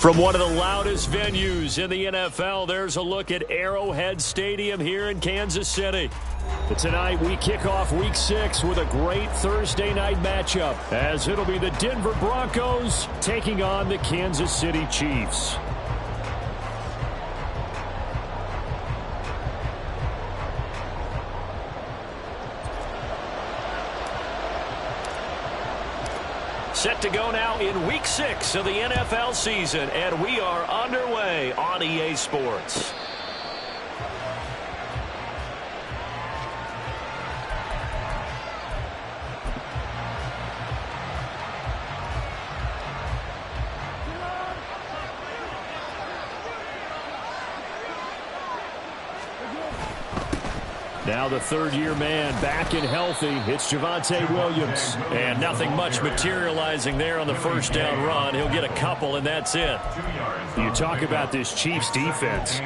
From one of the loudest venues in the NFL, there's a look at Arrowhead Stadium here in Kansas City. Tonight, we kick off Week 6 with a great Thursday night matchup, as it'll be the Denver Broncos taking on the Kansas City Chiefs. Set to go now in Week 6 of the NFL season, and we are underway on EA Sports. Now the third-year man back and healthy. It's Javonte Williams. And nothing much materializing there on the first down run. He'll get a couple, and that's it. You talk about this Chiefs defense.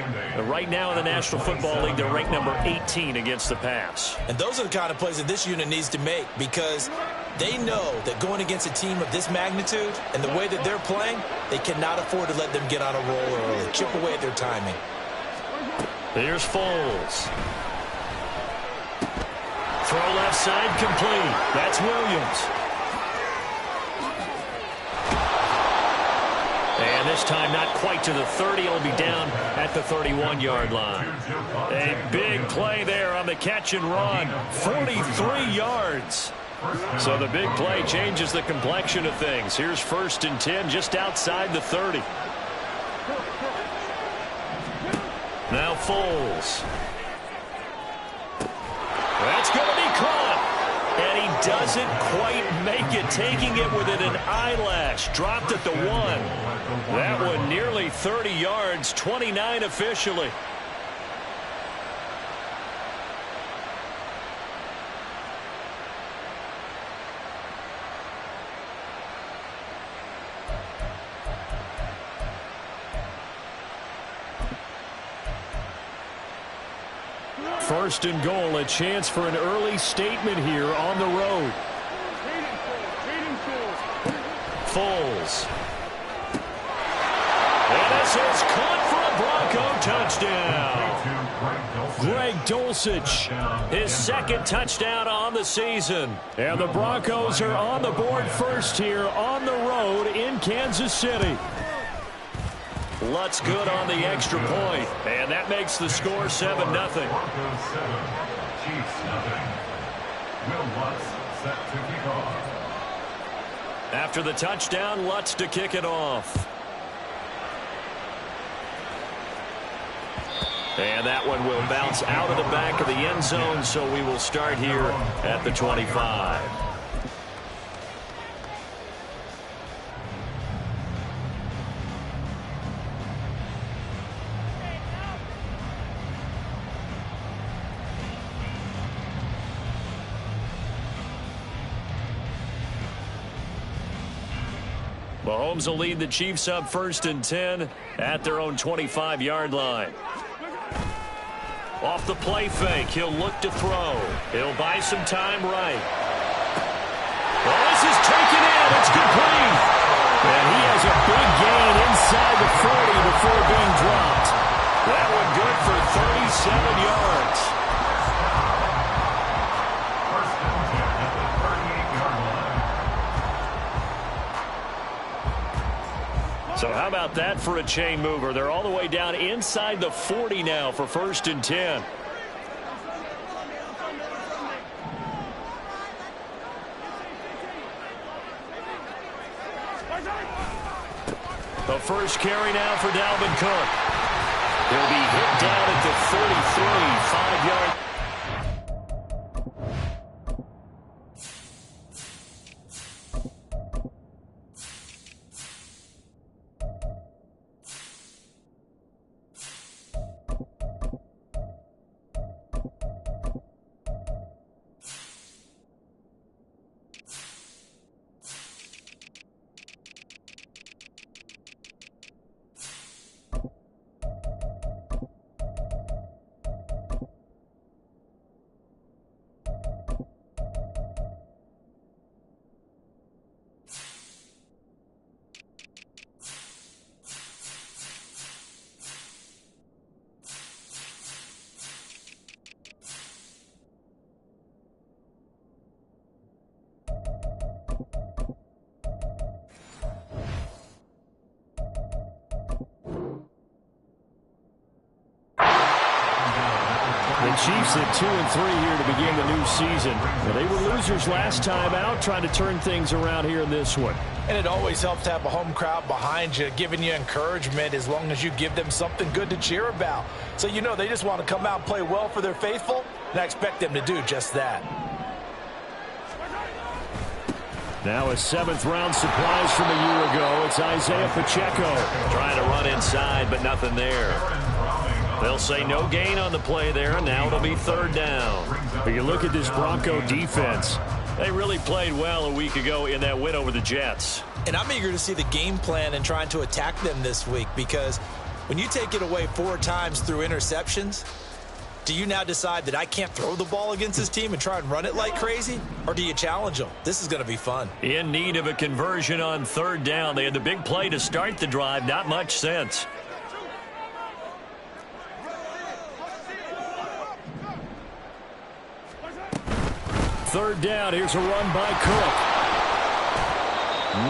Right now in the National Football League, they're ranked number 18 against the pass. And those are the kind of plays that this unit needs to make, because they know that going against a team of this magnitude and the way that they're playing, they cannot afford to let them get on a roll early. Chip away at their timing. Here's Foles. Throw left side complete. That's Williams. And this time not quite to the 30. It'll be down at the 31-yard line. A big play there on the catch and run. 43 yards. So the big play changes the complexion of things. Here's 1st and 10 just outside the 30. Now Foles. That's going to be caught. And he doesn't quite make it, taking it within an eyelash. Dropped at the 1. That one nearly 30 yards, 29 officially. First and goal, a chance for an early statement here on the road. Foles. And this is caught for a Bronco touchdown. Greg Dulcich, his second touchdown on the season. And the Broncos are on the board first here on the road in Kansas City. Lutz good on the extra point, and that makes the score 7-0. Broncos 7, Chiefs 0. Will Lutz set to kick off. After the touchdown, Lutz to kick it off. And that one will bounce out of the back of the end zone, so we will start here at the 25. Mahomes will lead the Chiefs up 1st and 10 at their own 25-yard line. Off the play fake, he'll look to throw. He'll buy some time right. Well, this is taken in. It's complete. And he has a big gain inside the 40 before being dropped. That one good for 37 yards. First and 10 at the 38-yard line. So how about that for a chain mover? They're all the way down inside the 40 now for 1st and 10. The first carry now for Dalvin Cook. He'll be hit down at the 33, 5-yard. Chiefs at 2-3 here to begin the new season. Well, they were losers last time out, trying to turn things around here in this one. And it always helps to have a home crowd behind you, giving you encouragement as long as you give them something good to cheer about. So you know they just want to come out and play well for their faithful, and I expect them to do just that. Now a seventh-round surprise from a year ago. It's Isaiah Pacheco. Trying to run inside, but nothing there. They'll say no gain on the play there, and now it'll be third down. But you look at this Bronco defense. They really played well a week ago in that win over the Jets. And I'm eager to see the game plan and trying to attack them this week, because when you take it away 4 times through interceptions, do you now decide that I can't throw the ball against this team and try and run it like crazy? Or do you challenge them? This is going to be fun. In need of a conversion on third down. They had the big play to start the drive. Not much sense. Third down. Here's a run by Cook.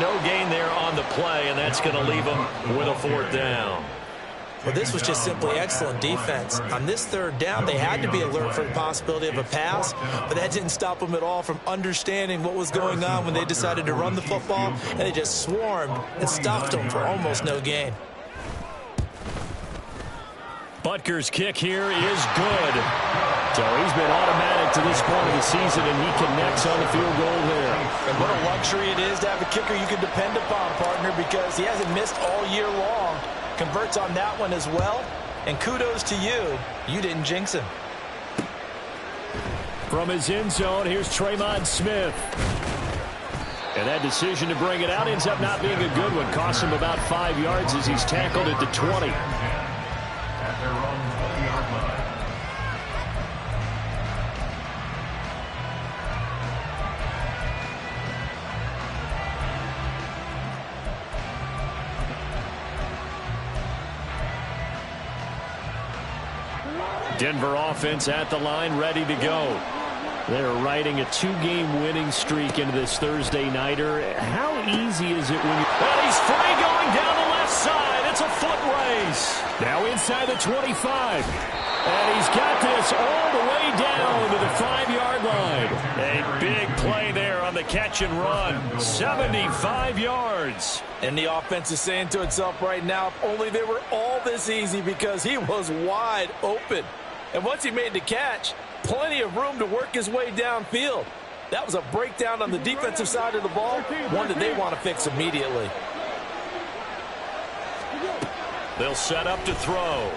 No gain there on the play, and that's going to leave them with a fourth down. Well, this was just simply excellent defense. On this third down, they had to be alert for the possibility of a pass, but that didn't stop them at all from understanding what was going on when they decided to run the football, and they just swarmed and stuffed them for almost no gain. Butker's kick here is good. So he's been automatic to this point of the season, and he connects on the field goal there. And what a luxury it is to have a kicker you can depend upon, partner, because he hasn't missed all year long. Converts on that one as well. And kudos to you. You didn't jinx him. From his end zone, here's Tremont Smith. And that decision to bring it out ends up not being a good one. Costs him about 5 yards as he's tackled at the 20. At their own 20-yard line. Denver offense at the line, ready to go. They're riding a 2-game winning streak into this Thursday nighter. How easy is it when you... And he's free going down the left side. It's a foot race. Now inside the 25. And he's got this all the way down to the 5-yard line. A big play there on the catch and run. 75 yards. And the offense is saying to itself right now, if only they were all this easy, because he was wide open. And once he made the catch, plenty of room to work his way downfield. That was a breakdown on the defensive side of the ball, one that they want to fix immediately. They'll set up to throw.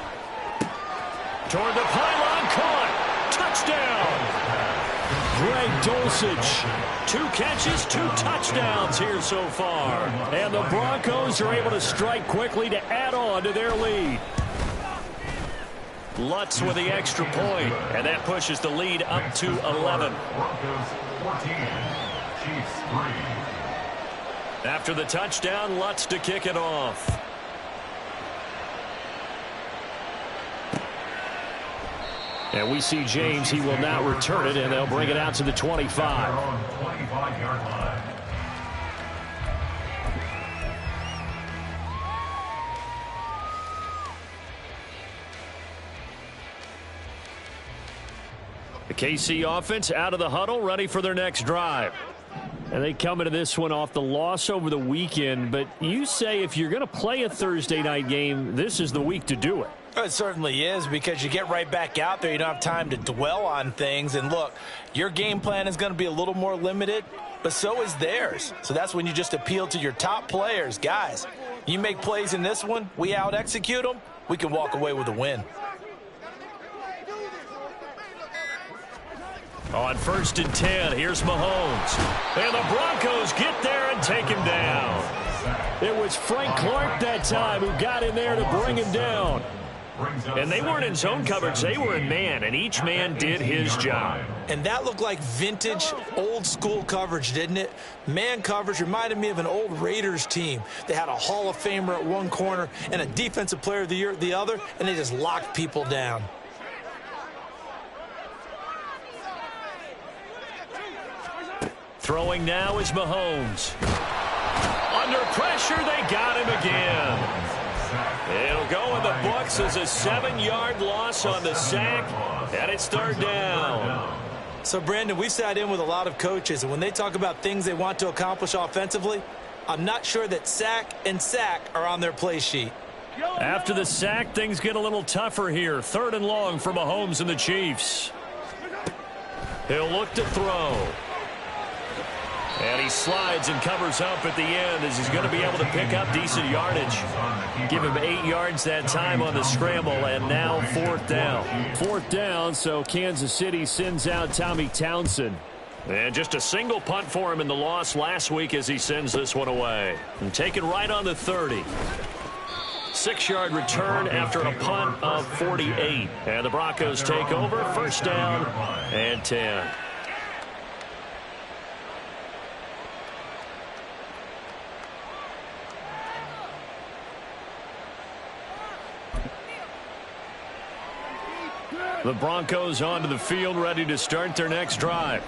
Toward the pylon, caught. Touchdown. Greg Dulcich. 2 catches, 2 touchdowns here so far. And the Broncos are able to strike quickly to add on to their lead. Lutz with the extra point, and that pushes the lead up to 11. Broncos 14, Chiefs 3. After the touchdown, Lutz to kick it off. And we see James. He will not return it, and they'll bring it out to the 25. Their own 25-yard line. The KC offense out of the huddle, ready for their next drive. And they come into this one off the loss over the weekend. But you say if you're going to play a Thursday night game, this is the week to do it. It certainly is, because you get right back out there. You don't have time to dwell on things. And look, your game plan is going to be a little more limited, but so is theirs. So that's when you just appeal to your top players. Guys, you make plays in this one, we out-execute them, we can walk away with a win. On 1st and 10, here's Mahomes. And the Broncos get there and take him down. It was Frank Clark that time who got in there to bring him down. And they weren't in zone coverage, they were in man, and each man did his job. And that looked like vintage, old-school coverage, didn't it? Man coverage reminded me of an old Raiders team. They had a Hall of Famer at one corner and a Defensive Player of the Year at the other, and they just locked people down. Throwing now is Mahomes. Under pressure, they got him again. It'll go in the books as a 7-yard loss on the sack, and it's third down. So, Brandon, we sat in with a lot of coaches, and when they talk about things they want to accomplish offensively, I'm not sure that sack and sack are on their play sheet. After the sack, things get a little tougher here. Third and long for Mahomes and the Chiefs. He'll look to throw. And he slides and covers up at the end as he's going to be able to pick up decent yardage. Give him 8 yards that time on the scramble, and now fourth down. Fourth down, so Kansas City sends out Tommy Townsend. And just a single punt for him in the loss last week as he sends this one away. And taken right on the 30. 6-yard return after a punt of 48. And the Broncos take over. First down and 10. The Broncos onto the field, ready to start their next drive.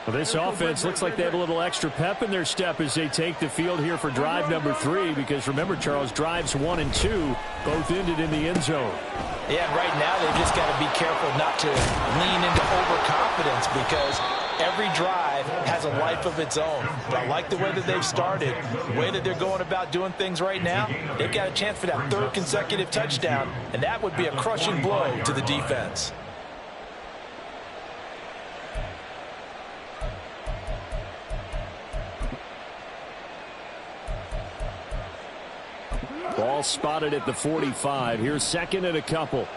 Well, this offense looks like they have a little extra pep in their step as they take the field here for drive number 3, because remember, Charles, drives 1 and 2 both ended in the end zone. Yeah, and right now they've just got to be careful not to lean into overconfidence, because every drive has a life of its own. But I like the way that they've started, the way that they're going about doing things right now. They've got a chance for that 3rd consecutive touchdown, and that would be a crushing blow to the defense. Ball spotted at the 45. Here's second and a couple.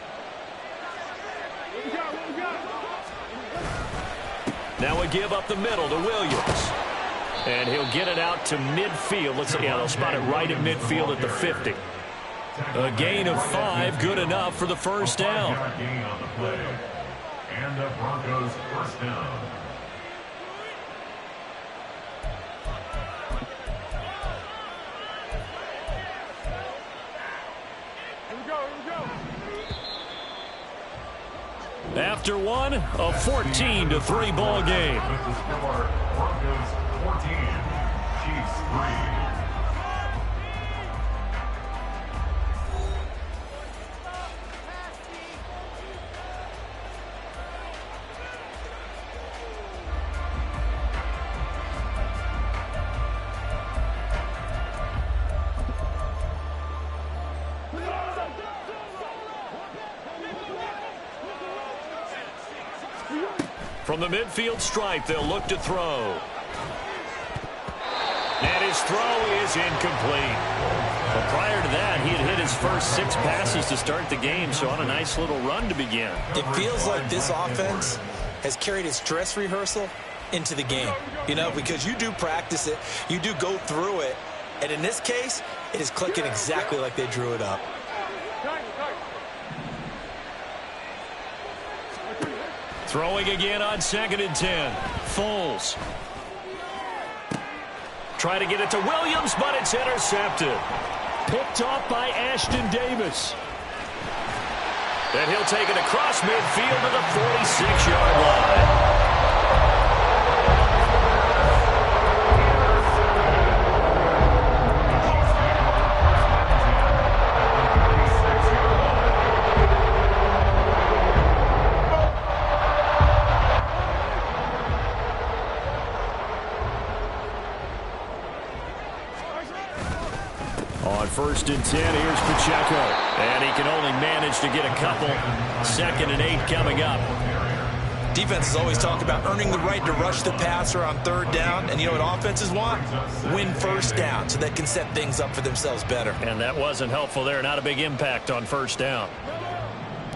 Now we give up the middle to Williams. And he'll get it out to midfield. Let's see, yeah, they'll spot it right at midfield at the 50. A gain of 5, good enough for the first down. And the Broncos first down. After one, a 14-3 ball game. With the score, Broncos 14, Chiefs 3. From the midfield stripe, they'll look to throw. And his throw is incomplete. But prior to that, he had hit his first 6 passes to start the game, so on a nice little run to begin. It feels like this offense has carried its dress rehearsal into the game. You know, because you do practice it, you do go through it, and in this case, it is clicking exactly like they drew it up. Throwing again on 2nd and 10. Foles. Try to get it to Williams, but it's intercepted. Picked off by Ashton Davis. And he'll take it across midfield to the 46-yard line. On 1st and 10, here's Pacheco. And he can only manage to get a couple. 2nd and 8 coming up. Defense has always talked about earning the right to rush the passer on 3rd down. And you know what offenses want? Win 1st down so they can set things up for themselves better. And that wasn't helpful there. Not a big impact on 1st down.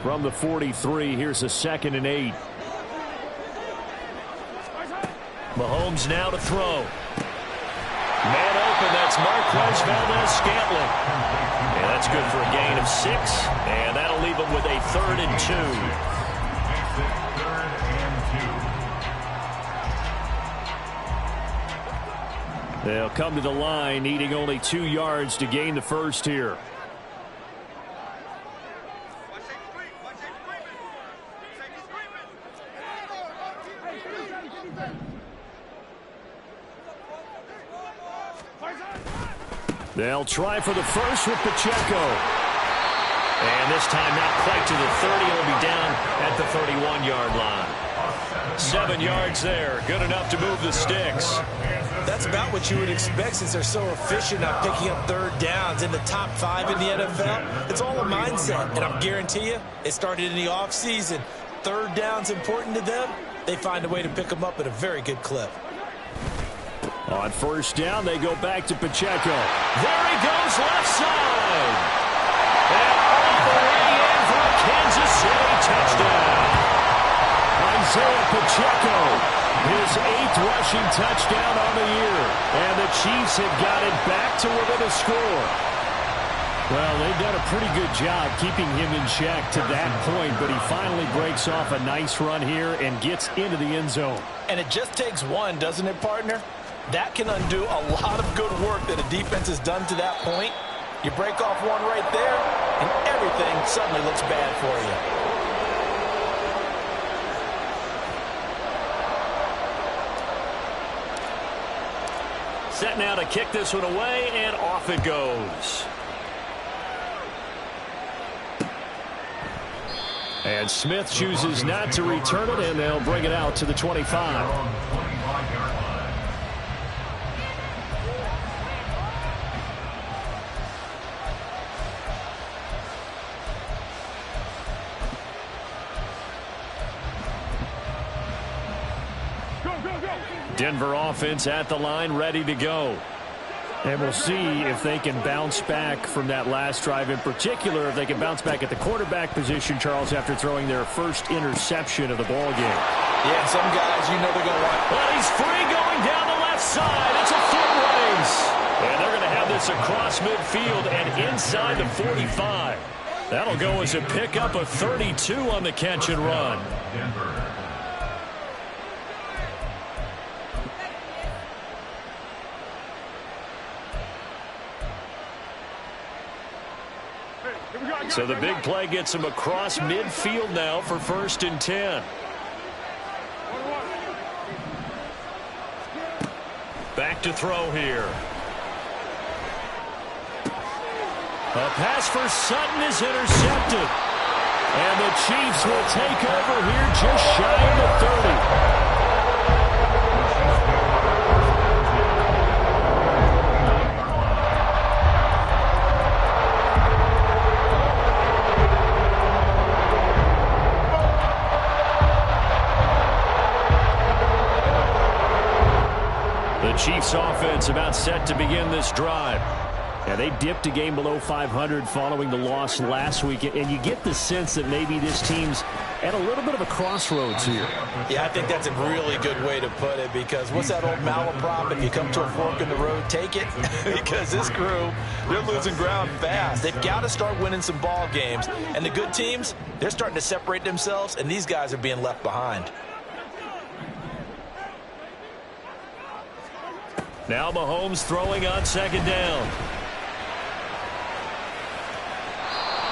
From the 43, here's a 2nd and 8. Mahomes now to throw. Man open, that's Marquez Valdez-Scantling. And that's good for a gain of 6. And that'll leave him with a 3rd and 2. They'll come to the line, needing only 2 yards to gain the first here. They'll try for the first with Pacheco. And this time not quite to the 30. He'll be down at the 31-yard line. 7 yards there. Good enough to move the sticks. That's about what you would expect since they're so efficient at picking up third downs in the top 5 in the NFL. It's all a mindset, and I guarantee you, it started in the offseason. Third down's important to them. They find a way to pick them up at a very good clip. On first down, they go back to Pacheco. There he goes, left side. And all the way in for a Kansas City touchdown. Isaiah Pacheco, his 8th rushing touchdown on the year. And the Chiefs have got it back to within a score. Well, they've done a pretty good job keeping him in check to that point, but he finally breaks off a nice run here and gets into the end zone. And it just takes one, doesn't it, partner? That can undo a lot of good work that a defense has done to that point. You break off one right there, and everything suddenly looks bad for you. Set now to kick this one away, and off it goes. And Smith chooses not to return it, and they'll bring it out to the 25. Denver offense at the line, ready to go. And we'll see if they can bounce back from that last drive, in particular if they can bounce back at the quarterback position, Charles, after throwing their first interception of the ball game. Yeah, some guys, you know they're going to want. But he's free going down the left side. It's a foot race. And they're going to have this across midfield and inside the 45. That'll go as a pickup of 32 on the catch and run. Denver. So the big play gets him across midfield now for 1st and 10. Back to throw here. A pass for Sutton is intercepted. And the Chiefs will take over here just shy of the 30. Chiefs offense about set to begin this drive. Yeah, they dipped a game below 500 following the loss last week, and you get the sense that maybe this team's at a little bit of a crossroads here. Yeah, I think that's a really good way to put it, because what's that old malaprop? If you come to a fork in the road, take it. Because this crew, they're losing ground fast. They've got to start winning some ball games. And the good teams, they're starting to separate themselves, and these guys are being left behind. Now Mahomes throwing on 2nd down.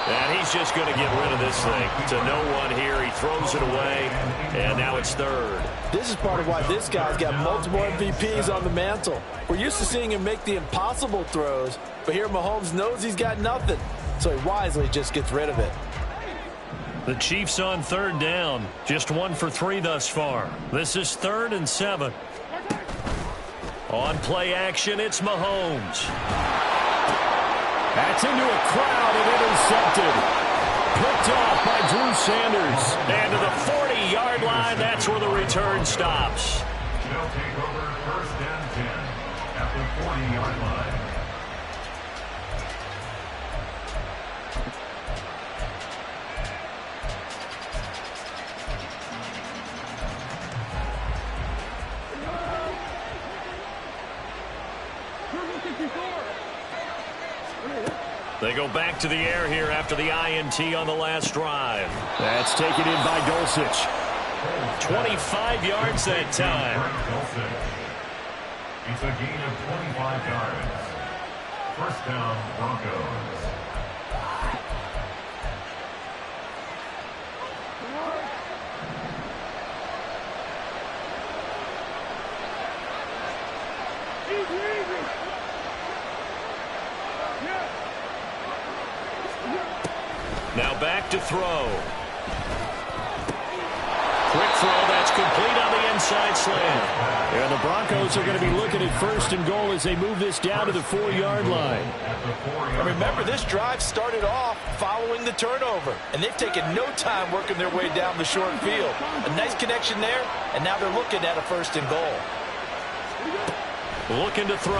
And he's just going to get rid of this thing to no one here. He throws it away, and now it's 3rd. This is part of why this guy's got multiple MVPs on the mantle. We're used to seeing him make the impossible throws, but here Mahomes knows he's got nothing, so he wisely just gets rid of it. The Chiefs on 3rd down, just 1 for 3 thus far. This is 3rd and 7. On play action, it's Mahomes. That's into a crowd and intercepted. Picked off by Drew Sanders. And to the 40-yard line, that's where the return stops. They'll take over 1st and 10 at the 40-yard line. They go back to the air here after the INT on the last drive. That's taken in by Dulcich. 25 yards that time. It's a gain of 25 yards. 1st down, Broncos. Now back to throw. Quick throw, that's complete on the inside slant. And the Broncos are going to be looking at 1st and goal as they move this down to the 4-yard line. And remember, this drive started off following the turnover, and they've taken no time working their way down the short field. A nice connection there, and now they're looking at a 1st and goal. Looking to throw.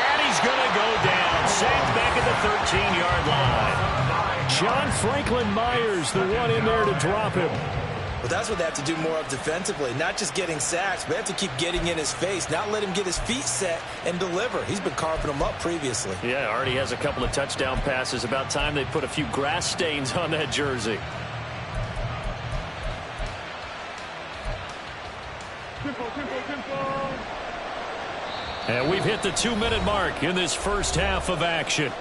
And he's going to go down. Sacked back at the 13-yard line. John Franklin Myers, the one in there to drop him. Well, that's what they have to do more of defensively. Not just getting sacks, but they have to keep getting in his face. Not let him get his feet set and deliver. He's been carving them up previously. Yeah, already has a couple of touchdown passes. About time they put a few grass stains on that jersey. And we've hit the 2-minute mark in this first half of action.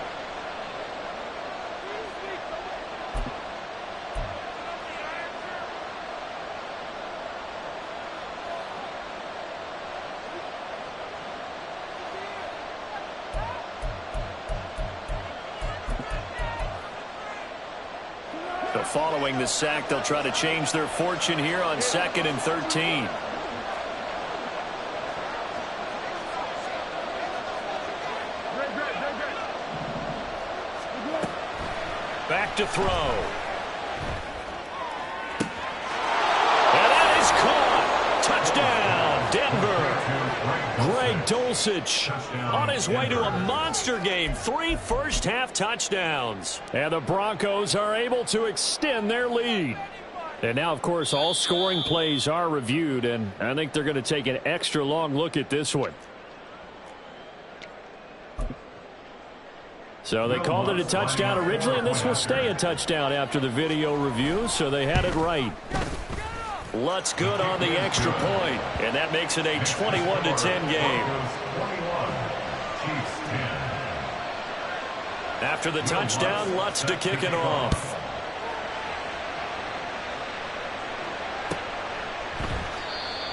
So following the sack, they'll try to change their fortune here on 2nd and 13. Back to throw. And that is caught. Touchdown, Denver. Greg Dulcich on his way to a monster game. 3 first-half touchdowns. And the Broncos are able to extend their lead. And now, of course, all scoring plays are reviewed, and I think they're going to take an extra long look at this one. So they called it a touchdown originally, and this will stay a touchdown after the video review, so they had it right. Lutz good on the extra point, and that makes it a 21-10 game. After the touchdown, Lutz to kick it off.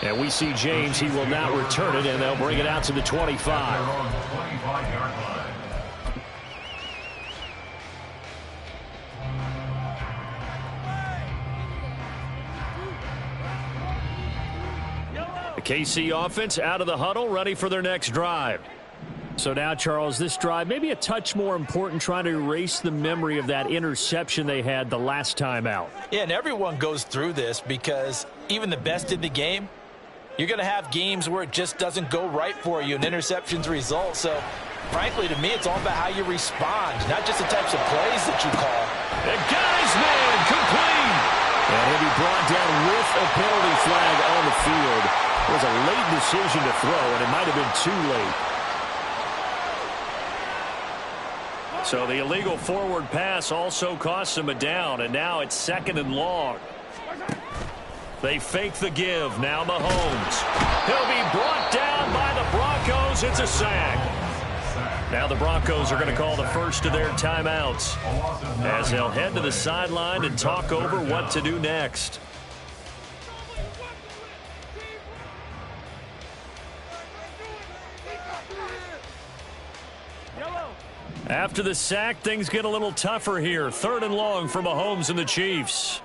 And we see James. He will now return it, and they'll bring it out to the 25. KC offense out of the huddle, ready for their next drive. So now, Charles, this drive maybe a touch more important, trying to erase the memory of that interception they had the last time out. Yeah, and everyone goes through this because even the best in the game, you're going to have games where it just doesn't go right for you and interceptions result. So, frankly, to me, it's all about how you respond, not just the types of plays that you call. And got his man complete. And he'll be brought down with a penalty flag on the field. It was a late decision to throw, and it might have been too late. So the illegal forward pass also costs him a down, and now it's 2nd and long. They fake the give. Now Mahomes. He'll be brought down by the Broncos. It's a sack. Now the Broncos are going to call the first of their timeouts as they'll head to the sideline and talk over what to do next. After the sack, things get a little tougher here. 3rd and long for Mahomes and the Chiefs.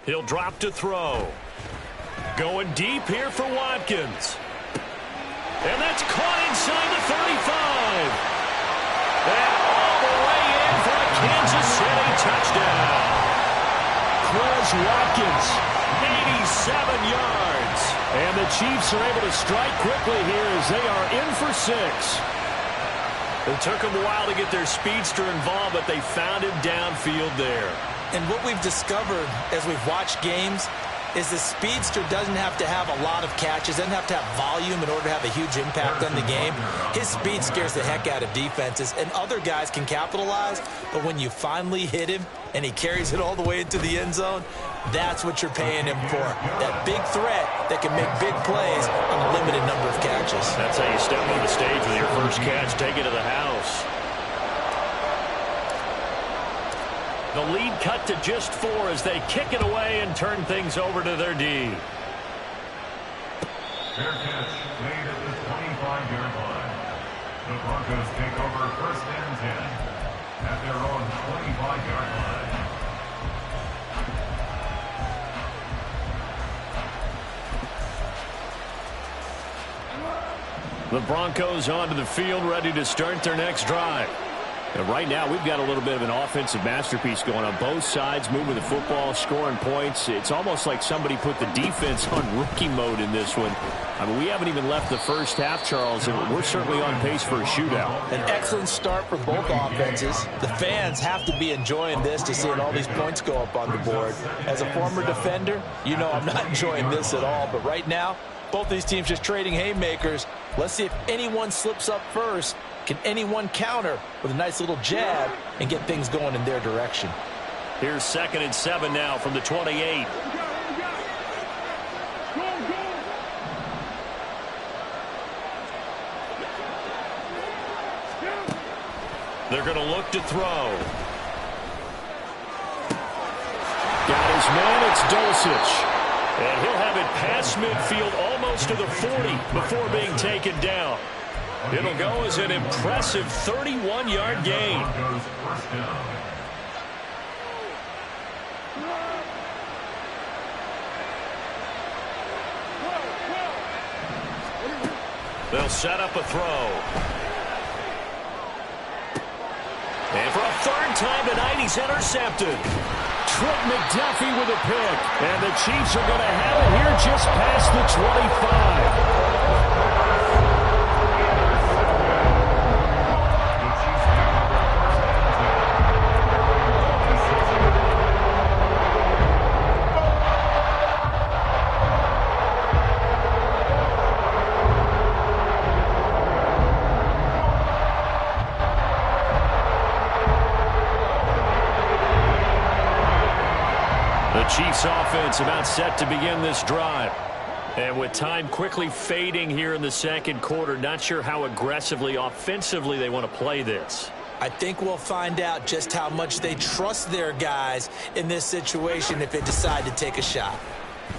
He'll drop to throw. Going deep here for Watkins. And that's caught inside the 35. And all the way in for a Kansas City touchdown. Chris Watkins, 87 yards. And the Chiefs are able to strike quickly here as they are in for 6. It took them a while to get their speedster involved, but they found him downfield there. And what we've discovered as we've watched games is the speedster doesn't have to have a lot of catches, doesn't have to have volume in order to have a huge impact on the game. His speed scares the heck out of defenses, and other guys can capitalize, but when you finally hit him and he carries it all the way into the end zone, that's what you're paying him for. That big threat that can make big plays on a limited number of catches. That's how you step on the stage with your first catch, take it to the house. The lead cut to just 4 as they kick it away and turn things over to their D. Fair catch made at the 25-yard line. Broncos take over 1st and 10 at their own 25-yard line. The Broncos onto the field, ready to start their next drive. And right now, we've got a little bit of an offensive masterpiece going on both sides, moving the football, scoring points. It's almost like somebody put the defense on rookie mode in this one. I mean, we haven't even left the first half, Charles, and we're certainly on pace for a shootout. An excellent start for both offenses. The fans have to be enjoying this to seeing all these points go up on the board. As a former defender, you know I'm not enjoying this at all. But right now, both these teams just trading haymakers. Let's see if anyone slips up first. Can anyone counter with a nice little jab and get things going in their direction? Here's 2nd and 7 now from the 28. They're going to look to throw. Got his man, it's Dulcich. And he'll have it past midfield almost to the 40 before being taken down. It'll go as an impressive 31-yard gain. They'll set up a throw. And for a 3rd time tonight, he's intercepted. Trent McDuffie with a pick. And the Chiefs are going to have it here just past the 25. The Chiefs offense about set to begin this drive. And with time quickly fading here in the 2nd quarter, not sure how aggressively, offensively they want to play this. I think we'll find out just how much they trust their guys in this situation if they decide to take a shot.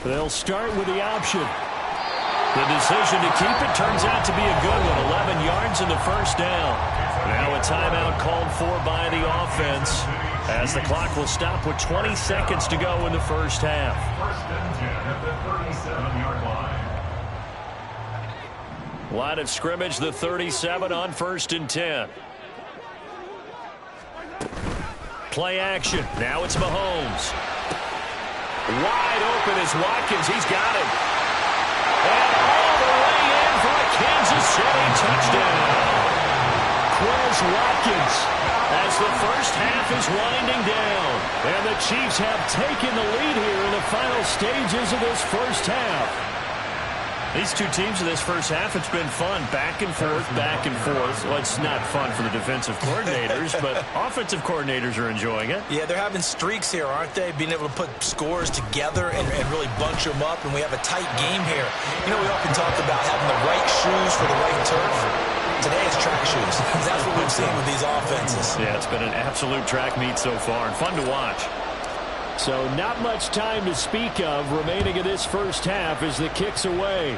They'll start with the option. The decision to keep it turns out to be a good one. 11 yards in the 1st down. Now a timeout called for by the offense, as the clock will stop with 20 seconds to go in the 1st half. 1st and 10 at the 37-yard line. Line of scrimmage, the 37 on 1st and 10. Play action. Now it's Mahomes. Wide open is Watkins. He's got it. And all the way in for a Kansas City touchdown. Quez Watkins, as the 1st half is winding down. And the Chiefs have taken the lead here in the final stages of this 1st half. These two teams in this 1st half, it's been fun. Back and forth, back and forth. Well, it's not fun for the defensive coordinators, but offensive coordinators are enjoying it. Yeah, they're having streaks here, aren't they? Being able to put scores together and really bunch them up, and we have a tight game here. You know, we often talk about having the right shoes for the right turf. Today it's track shoes. That's what we've seen with these offenses. Yeah, it's been an absolute track meet so far, and fun to watch. So not much time to speak of remaining in this 1st half as the kick's away.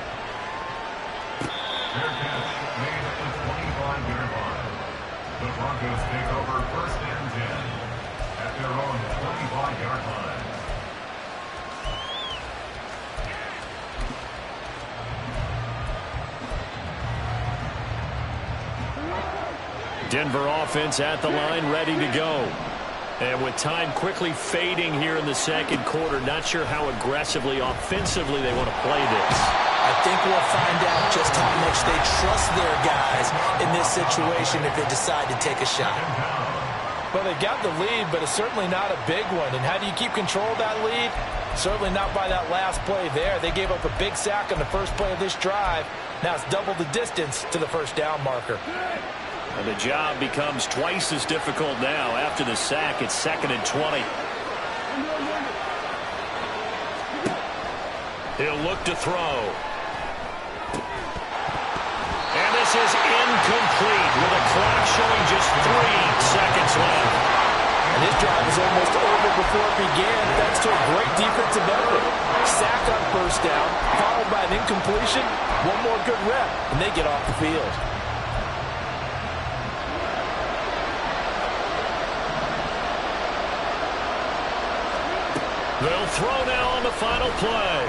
Fair catch made at the 25-yard line. The Broncos take over 1st and 10 at their own 25-yard line. Denver offense at the line, ready to go. And with time quickly fading here in the 2nd quarter, not sure how aggressively, offensively they want to play this. I think we'll find out just how much they trust their guys in this situation if they decide to take a shot. Well, they got the lead, but it's certainly not a big one. And how do you keep control of that lead? Certainly not by that last play there. They gave up a big sack on the 1st play of this drive. Now it's double the distance to the 1st down marker. And the job becomes twice as difficult now. After the sack, it's 2nd and 20. He'll look to throw. And this is incomplete with the clock showing just 3 seconds left. And this drive was almost over before it began, thanks to a great defensive effort. Sack on 1st down, followed by an incompletion. One more good rep, and they get off the field. They'll throw now on the final play.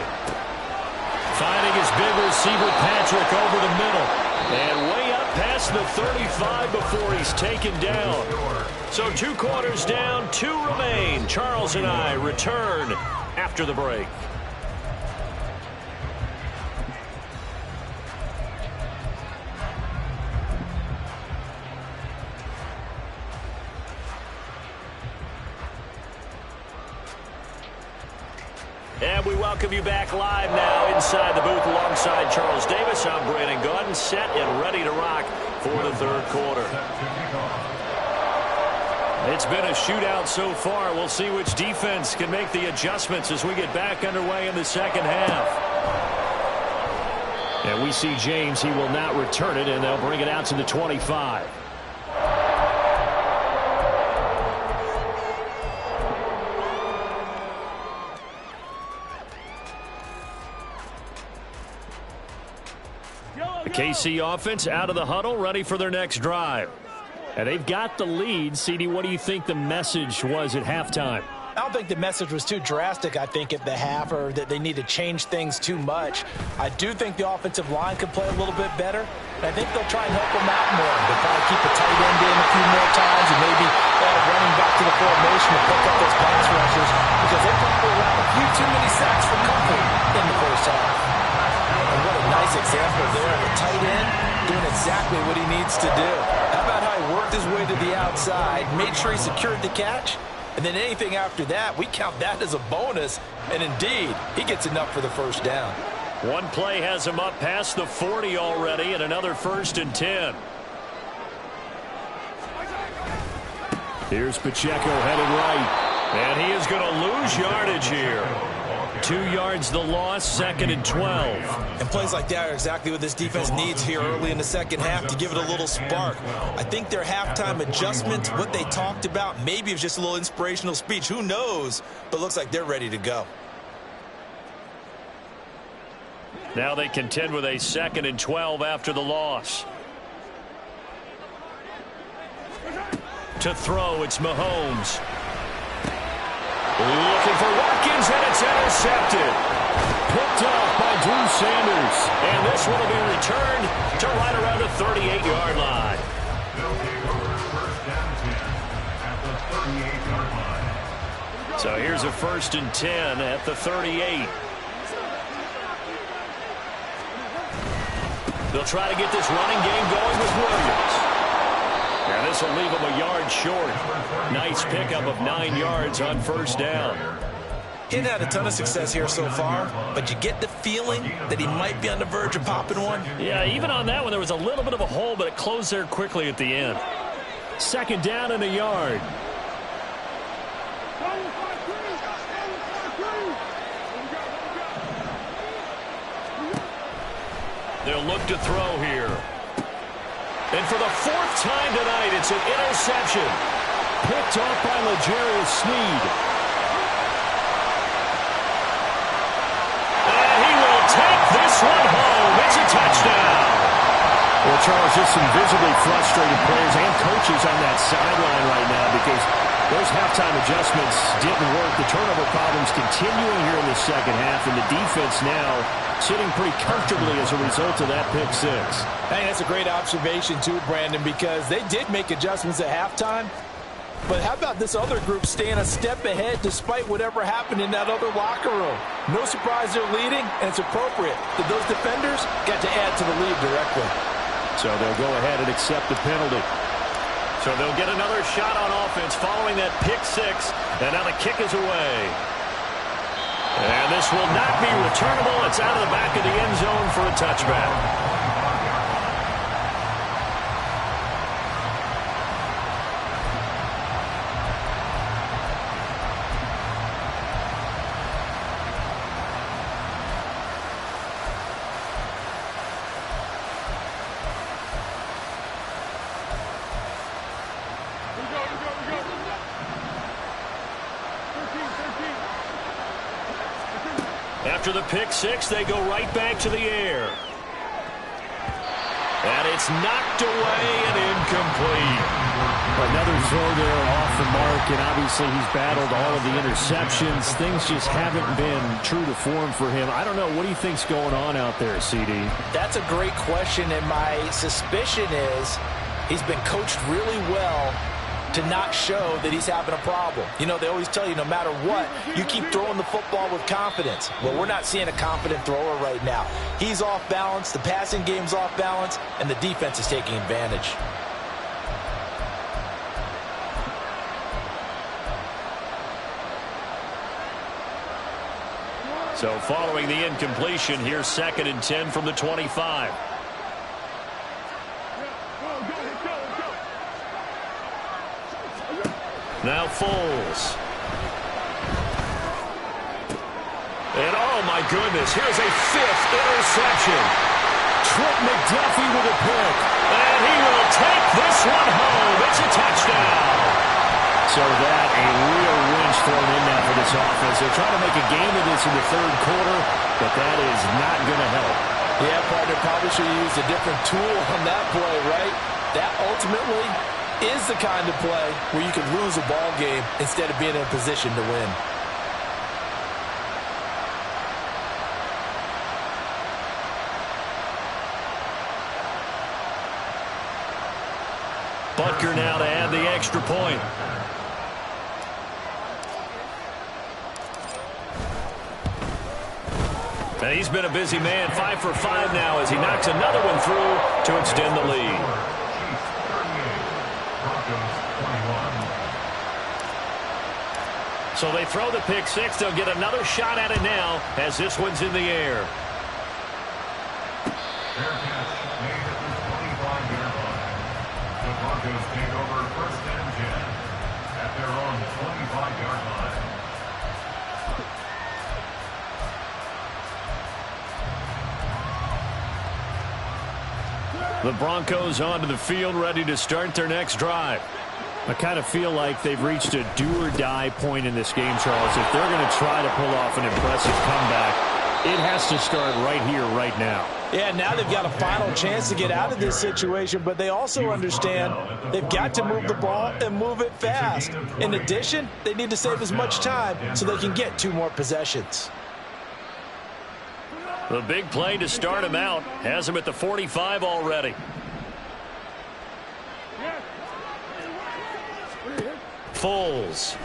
Finding his big receiver Patrick over the middle. And way up past the 35 before he's taken down. So 2 quarters down, 2 remain. Charles and I return after the break. And we welcome you back live now inside the booth alongside Charles Davis. I'm Brandon Gaudin, set and ready to rock for the 3rd quarter. It's been a shootout so far. We'll see which defense can make the adjustments as we get back underway in the 2nd half. And we see James. He will not return it, and they'll bring it out to the 25. The KC offense out of the huddle, ready for their next drive. And they've got the lead. CD, what do you think the message was at halftime? I don't think the message was too drastic, I think, at the half, or that they need to change things too much. I do think the offensive line could play a little bit better. And I think they'll try and help them out more. They'll probably keep a tight end in a few more times and maybe add a running back to the formation to pick up those pass rushers, because they probably allowed a few too many sacks for comfort in the first half. And what a nice example there of a tight end doing exactly what he needs to do. How about how he worked his way to the outside, made sure he secured the catch, and then anything after that, we count that as a bonus. And indeed, he gets enough for the first down. One play has him up past the 40 already, and another 1st and 10. Here's Pacheco headed right. And he is going to lose yardage here. 2 yards the loss, 2nd and 12. And plays like that are exactly what this defense needs here early in the 2nd half to give it a little spark. I think their halftime adjustment, what they talked about, maybe it was just a little inspirational speech. Who knows? But looks like they're ready to go. Now they contend with a 2nd and 12 after the loss. To throw, it's Mahomes. Looking for Watkins, and it's intercepted. Picked off by Drew Sanders. And this one will be returned to right around the 38-yard line. They'll take over 1st and 10 at the 38-yard line. So here's a 1st and 10 at the 38. They'll try to get this running game going with Williams. And this will leave him a yard short. Nice pickup of 9 yards on 1st down. He hadn't had a ton of success here so far, but you get the feeling that he might be on the verge of popping one. Yeah, even on that one, there was a little bit of a hole, but it closed there quickly at the end. 2nd down and a yard. They'll look to throw here. And for the 4th time tonight, it's an interception. Picked off by L'Jarius Sneed. And he will take this one home. It's a touchdown. Well, Charles, just some visibly frustrated players and coaches on that sideline right now because those halftime adjustments didn't work. The turnover problems continuing here in the 2nd half, and the defense now sitting pretty comfortably as a result of that pick 6. I think that's a great observation too, Brandon, because they did make adjustments at halftime. But how about this other group staying a step ahead despite whatever happened in that other locker room? No surprise they're leading, and it's appropriate that those defenders got to add to the lead directly. So they'll go ahead and accept the penalty. So they'll get another shot on offense following that pick 6, and now the kick is away. And this will not be returnable. It's out of the back of the end zone for a touchback. After the pick 6, they go right back to the air. And it's knocked away and incomplete. Another throw there off the mark, and obviously he's battled all of the interceptions. Things just haven't been true to form for him. I don't know. What do you think's going on out there, CD? That's a great question, and my suspicion is he's been coached really well to not show that he's having a problem. You know, they always tell you no matter what, you keep throwing the football with confidence. Well, we're not seeing a confident thrower right now. He's off balance, the passing game's off balance, and the defense is taking advantage. So following the incompletion, here's 2nd and 10 from the 25. Now Foles. And oh my goodness, here's a 5th interception. Trent McDuffie with a pick. And he will take this one home. It's a touchdown. So that, a real wrench thrown in now for this offense. They're trying to make a game of this in the 3rd quarter, but that is not going to help. Yeah, partner, probably should have used a different tool on that play, right? That ultimately is the kind of play where you can lose a ball game instead of being in a position to win. Butker now to add the extra point. And he's been a busy man, 5 for 5 now as he knocks another one through to extend the lead. So they throw the pick 6. They'll get another shot at it now as this one's in the air. Fair catch made at the 25-yard line. The Broncos take over 1st and 10 at their own 25-yard line. The Broncos onto the field, ready to start their next drive. I kind of feel like they've reached a do-or-die point in this game, Charles. If they're going to try to pull off an impressive comeback, it has to start right here, right now. Yeah, now they've got a final chance to get out of this situation, but they also understand they've got to move the ball and move it fast. In addition, they need to save as much time so they can get 2 more possessions. The big play to start him out has him at the 45 already. Foles.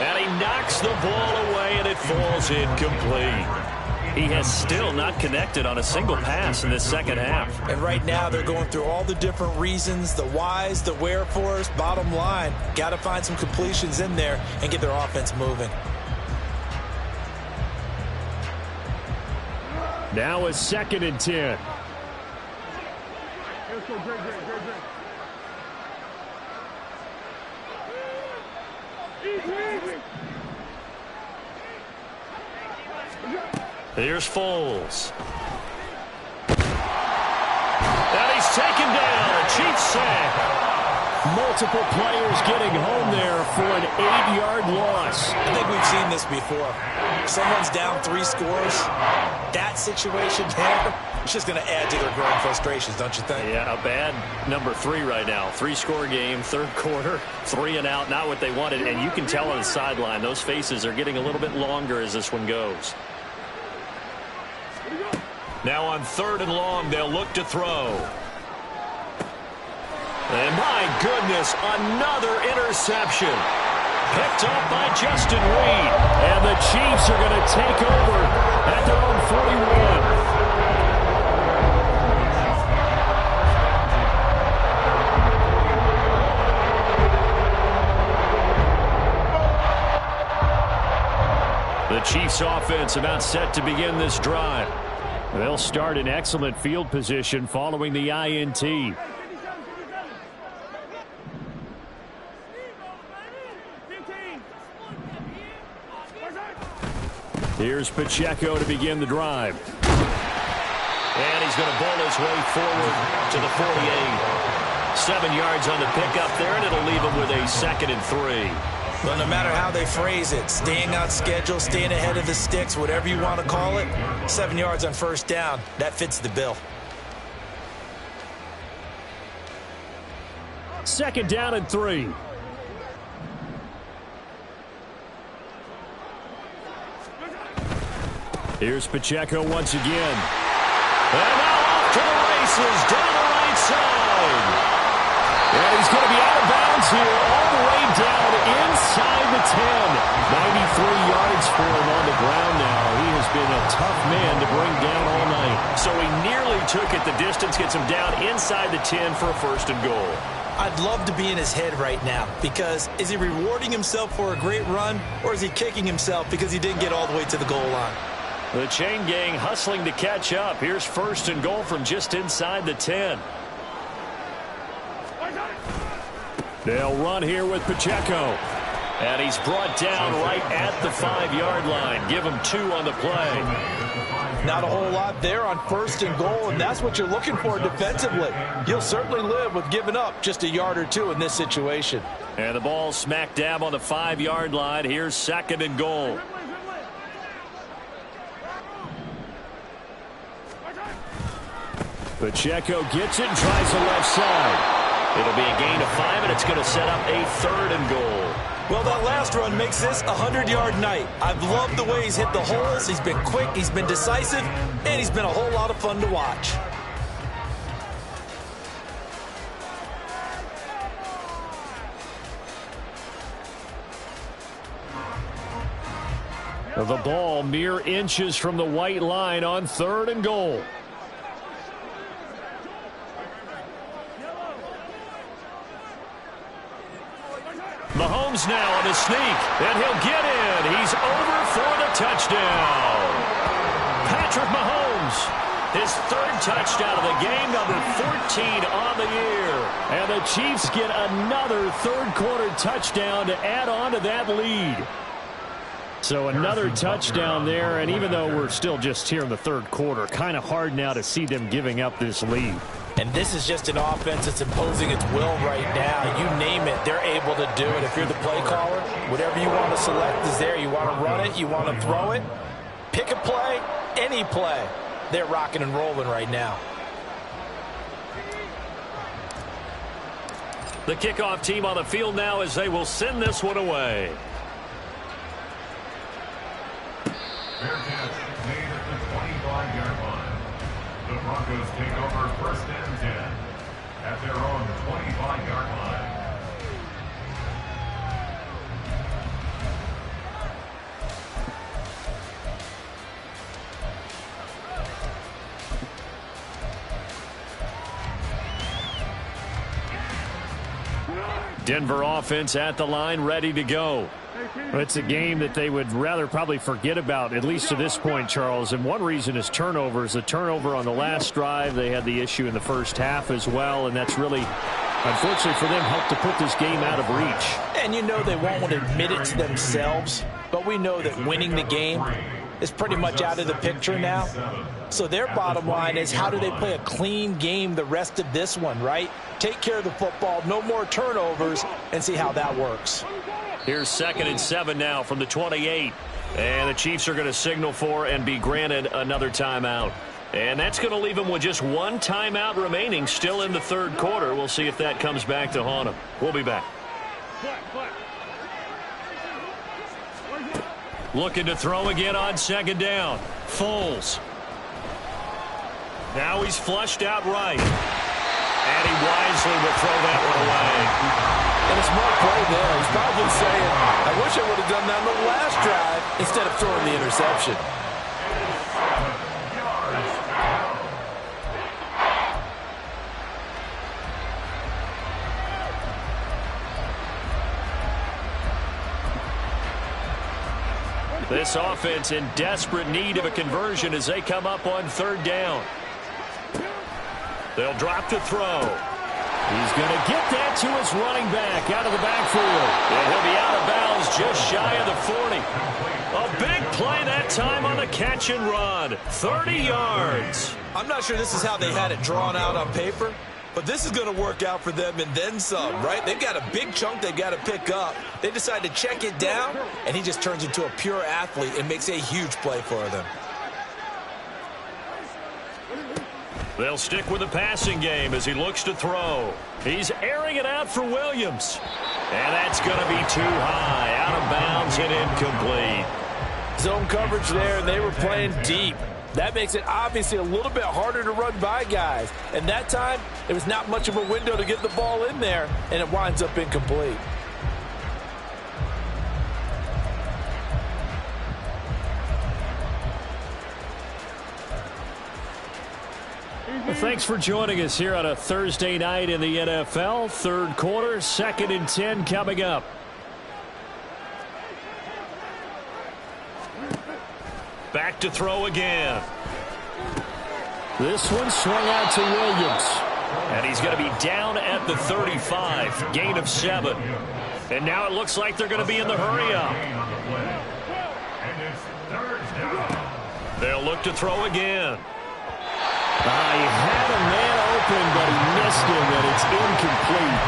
And he knocks the ball away, and it falls incomplete. He has still not connected on a single pass in this 2nd half. And right now they're going through all the different reasons, the whys, the wherefores. Bottom line, got to find some completions in there and get their offense moving. Now it's 2nd and 10. Here's Foles. And he's taken down. A Chiefs sack. Multiple players getting home there for an 8-yard loss. I think we've seen this before. Someone's down 3 scores. That situation there, it's just going to add to their growing frustrations, don't you think? Yeah, a bad number 3 right now. 3-score game, 3rd quarter, 3 and out, not what they wanted. And you can tell on the sideline, those faces are getting a little bit longer as this one goes. Now on 3rd and long, they'll look to throw. And my goodness, another interception. Picked up by Justin Reed. And the Chiefs are going to take over at their own 41. The Chiefs offense about set to begin this drive. They'll start in excellent field position following the INT. Here's Pacheco to begin the drive. And he's going to bowl his way forward to the 48. 7 yards on the pickup there, and it'll leave him with a 2nd and 3. Well, no matter how they phrase it, staying on schedule, staying ahead of the sticks, whatever you want to call it, 7 yards on first down, that fits the bill. Second down and 3. Here's Pacheco once again. And now off to the races down the right side. And he's going to be out of bounds here all the way down inside the 10. 93 yards for him on the ground now. He has been a tough man to bring down all night. So he nearly took it the distance, gets him down inside the 10 for a first and goal. I'd love to be in his head right now because is he rewarding himself for a great run or is he kicking himself because he didn't get all the way to the goal line? The chain gang hustling to catch up. Here's first and goal from just inside the 10. They'll run here with Pacheco. And he's brought down right at the 5-yard line. Give him 2 on the play. Not a whole lot there on first and goal, and that's what you're looking for defensively. You'll certainly live with giving up just a yard or 2 in this situation. And the ball smack dab on the 5-yard line. Here's second and goal. Pacheco gets it and tries the left side. It'll be a gain of 5, and it's going to set up a third and goal. Well, that last run makes this a 100-yard night. I've loved the way he's hit the holes. He's been quick, he's been decisive, and he's been a whole lot of fun to watch. The ball mere inches from the white line on third and goal. Mahomes now on the sneak, and he'll get in. He's over for the touchdown. Patrick Mahomes, his third touchdown of the game, number 14 on the year. And the Chiefs get another third-quarter touchdown to add on to that lead. So another touchdown there, and even though we're still just here in the third quarter, kind of hard now to see them giving up this lead. And this is just an offense that's imposing its will right now. You name it, they're able to do it. If you're the play caller, whatever you want to select is there. You want to run it, you want to throw it. Pick a play, any play. They're rocking and rolling right now. The kickoff team on the field now as they will send this one away. Fair catch made at the 25-yard line. The Broncos take over first and 10 at their own 25-yard line. Denver offense at the line, ready to go. It's a game that they would rather probably forget about, at least to this point, Charles. And one reason is turnovers. The turnover on the last drive, they had the issue in the first half as well, and that's really, unfortunately for them, helped to put this game out of reach. And you know they won't admit it to themselves, but we know that winning the game is pretty much out of the picture now. So their bottom line is, how do they play a clean game the rest of this one, right? Take care of the football, no more turnovers, and see how that works. Here's 2nd and 7 now from the 28. And the Chiefs are going to signal for and be granted another timeout. And that's going to leave them with just one timeout remaining still in the third quarter. We'll see if that comes back to haunt them. We'll be back. Looking to throw again on 2nd down. Foles. Now he's flushed out right. And he wisely will throw that one away. And a smart play there. He's probably saying, I wish I would have done that on the last drive instead of throwing the interception. This offense in desperate need of a conversion as they come up on 3rd down. They'll drop to throw. He's going to get that to his running back out of the backfield. And he'll be out of bounds just shy of the 40. A big play that time on the catch and run. 30 yards. I'm not sure this is how they had it drawn out on paper, But this is going to work out for them and then some, right? They've got a big chunk they've got to pick up. They decide to check it down, and he just turns into a pure athlete and makes a huge play for them. They'll stick with the passing game as he looks to throw. He's airing it out for Williams. And that's going to be too high, out of bounds and incomplete. Zone coverage there, and they were playing deep. That makes it obviously a little bit harder to run by guys. And that time, there was not much of a window to get the ball in there, and it winds up incomplete. Well, thanks for joining us here on a Thursday night in the NFL. Third quarter, 2nd and 10 coming up. Back to throw again. This one swung out to Williams. And he's going to be down at the 35. Gain of 7. And now it looks like they're going to be in the hurry-up. They'll look to throw again. He had a man open, but he missed him, and it's incomplete.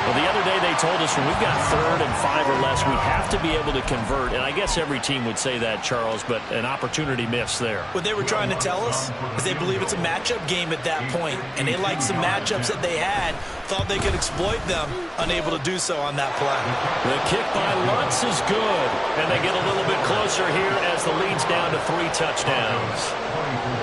Well, the other day they told us when we've got 3rd and 5 or less, we have to be able to convert. And I guess every team would say that, Charles, but an opportunity missed there. What they were trying to tell us is they believe it's a matchup game at that point, and they liked some matchups that they had, thought they could exploit them, unable to do so on that play. The kick by Lutz is good, and they get a little bit closer here as the lead's down to 3 touchdowns.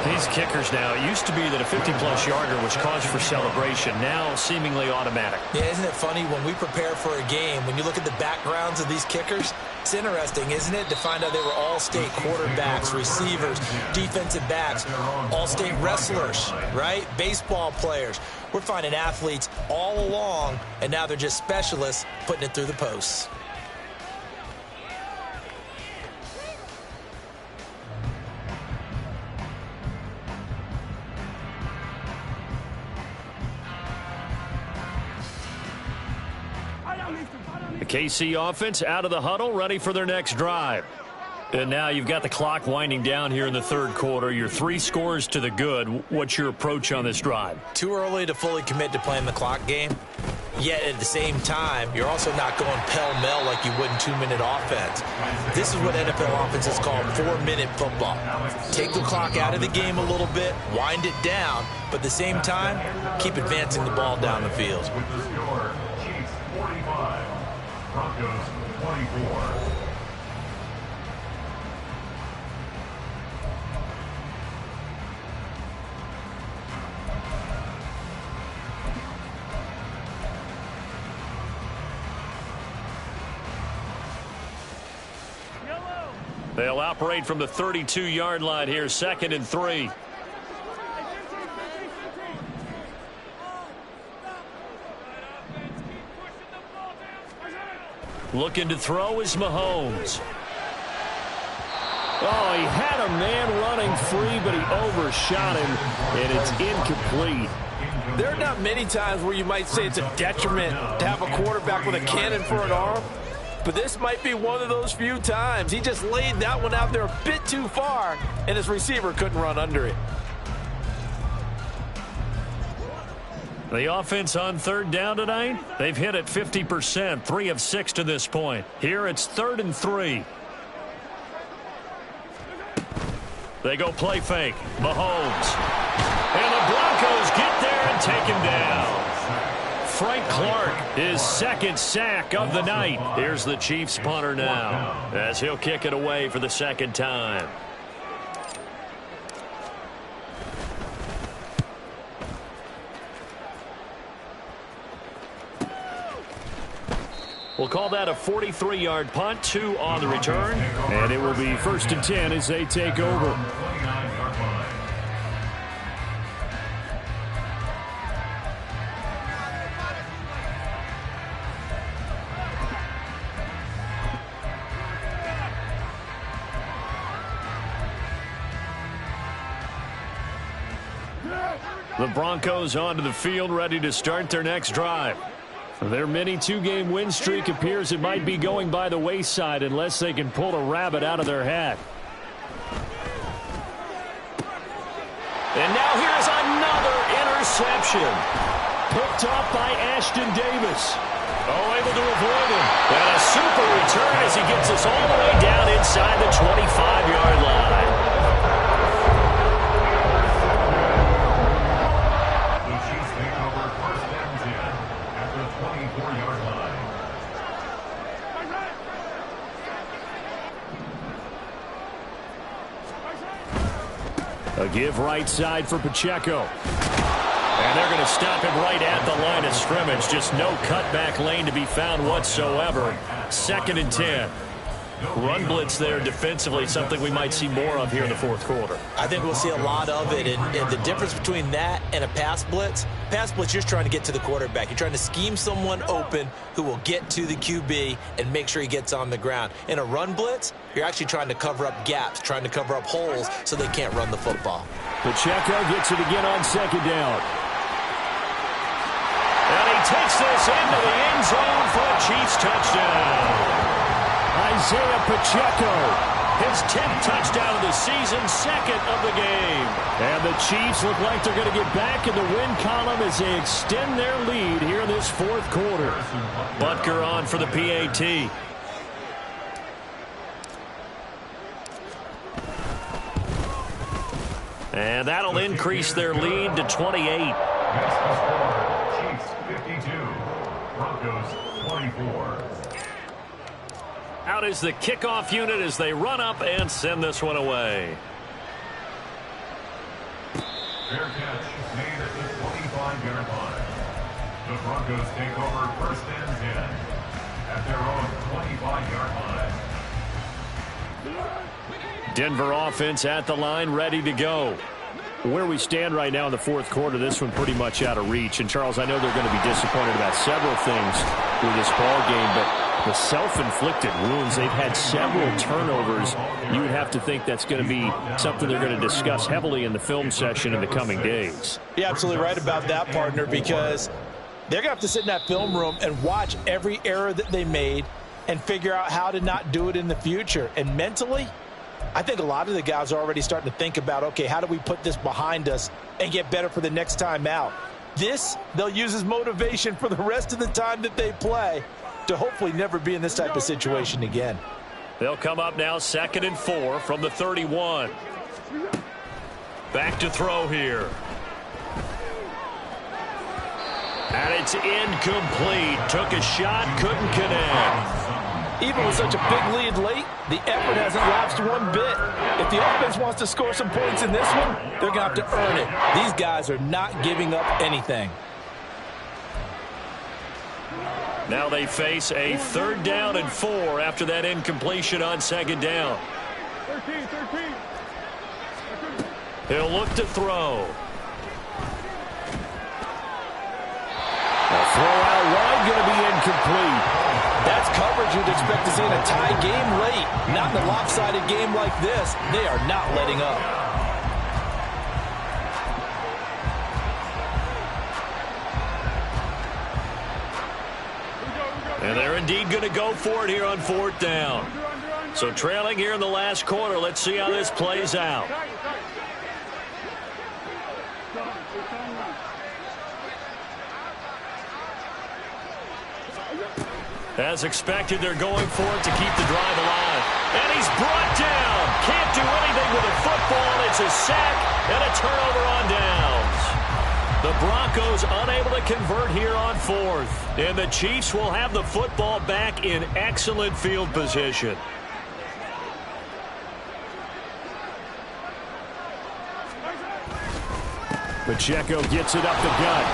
These kickers now, it used to be that a 50-plus yarder was cause for celebration, now seemingly automatic. Yeah, isn't it funny when we prepare for a game, when you look at the backgrounds of these kickers, it's interesting, isn't it, to find out they were all-state quarterbacks, receivers, defensive backs, all-state wrestlers, right? Baseball players. We're finding athletes all along, and now they're just specialists putting it through the posts. The KC offense out of the huddle, ready for their next drive. And now you've got the clock winding down here in the third quarter. You're 3 scores to the good. What's your approach on this drive? Too early to fully commit to playing the clock game. Yet at the same time, you're also not going pell-mell like you would in 2-minute offense. This is what NFL offenses call 4-minute football. Take the clock out of the game a little bit, wind it down, but at the same time, keep advancing the ball down the field. With the score, Chiefs 45, Broncos 24. They'll operate from the 32-yard line here, 2nd and 3. Looking to throw is Mahomes. Oh, he had a man running free, but he overshot him, and it's incomplete. There are not many times where you might say it's a detriment to have a quarterback with a cannon for an arm, but this might be one of those few times. He just laid that one out there a bit too far, and his receiver couldn't run under it. The offense on 3rd down tonight, they've hit it 50%, 3 of 6 to this point. Here it's 3rd and 3. They go play fake. Mahomes. And the Broncos get there and take him down. Frank Clark, his 2nd sack of the night. Here's the Chiefs punter now as he'll kick it away for the 2nd time. We'll call that a 43-yard punt, 2 on the return. And it will be 1st and 10 as they take over. The Broncos onto the field, ready to start their next drive. Their mini 2-game win streak appears it might be going by the wayside unless they can pull a rabbit out of their hat. And now here's another interception. picked off by Ashton Davis. Oh, able to avoid him. And a super return as he gets us all the way down inside the 25-yard line. The Chiefs take over first and 10 at the 24-yard line. A give right side for Pacheco. And they're going to stop him right at the line of scrimmage. Just no cutback lane to be found whatsoever. 2nd and 10. Run blitz there defensively, something we might see more of here in the fourth quarter. I think we'll see a lot of it, and the difference between that and a pass blitz, you're just trying to get to the quarterback. You're trying to scheme someone open who will get to the QB and make sure he gets on the ground. In a run blitz, you're actually trying to cover up gaps, trying to cover up holes so they can't run the football. Pacheco gets it again on 2nd down. And he takes this into the end zone for a Chiefs touchdown. Isaiah Pacheco, his 10th touchdown of the season, 2nd of the game. And the Chiefs look like they're going to get back in the win column as they extend their lead here in this fourth quarter. Butker on for the PAT. And that'll increase their lead to 28. That's the score. Chiefs 52, Broncos 24. Out is the kickoff unit as they run up and send this one away. Fair catch made at the 25-yard line. The Broncos take over first and 10 at their own 25-yard line. Denver offense at the line, ready to go. Where we stand right now in the fourth quarter, this one pretty much out of reach. And, Charles, I know they're going to be disappointed about several things with this ball game, but the self-inflicted wounds, they've had several turnovers. You would have to think that's going to be something they're going to discuss heavily in the film session in the coming days. You're absolutely right about that, partner, because they're going to have to sit in that film room and watch every error that they made and figure out how to not do it in the future. And mentally, I think a lot of the guys are already starting to think about, okay, how do we put this behind us and get better for the next time out? This, they'll use as motivation for the rest of the time that they play to hopefully never be in this type of situation again. They'll come up now 2nd and 4 from the 31. Back to throw here. And it's incomplete. Took a shot, couldn't connect. Even with such a big lead late, the effort hasn't lapsed one bit. If the offense wants to score some points in this one, they're going to have to earn it. These guys are not giving up anything. Now they face a 3rd down and 4 after that incompletion on 2nd down. 13. He'll look to throw. A throw out wide, going to be incomplete. That's coverage you'd expect to see in a tie game late. Not in a lopsided game like this. They are not letting up. And they're indeed going to go for it here on 4th down. So trailing here in the last quarter. Let's see how this plays out. As expected, they're going for it to keep the drive alive. And he's brought down. Can't do anything with a football. It's a sack and a turnover on downs. The Broncos unable to convert here on 4th. And the Chiefs will have the football back in excellent field position. Pacheco gets it up the gut.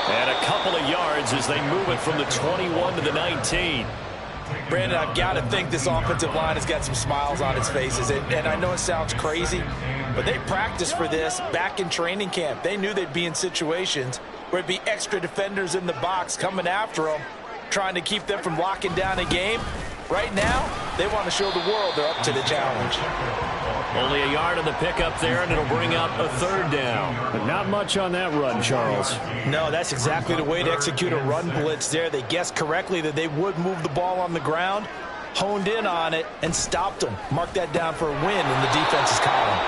And a couple of yards as they move it from the 21 to the 19. Brandon, I've got to think this offensive line has got some smiles on its faces. And I know it sounds crazy, but they practiced for this back in training camp. They knew they'd be in situations where it'd be extra defenders in the box coming after them, trying to keep them from locking down a game. Right now, they want to show the world they're up to the challenge. Only a yard on the pickup there, and it'll bring up a 3rd down. But not much on that run, Charles. No, that's exactly the way to execute a run blitz there. They guessed correctly that they would move the ball on the ground, honed in on it, and stopped them. Mark that down for a win in the defense's column.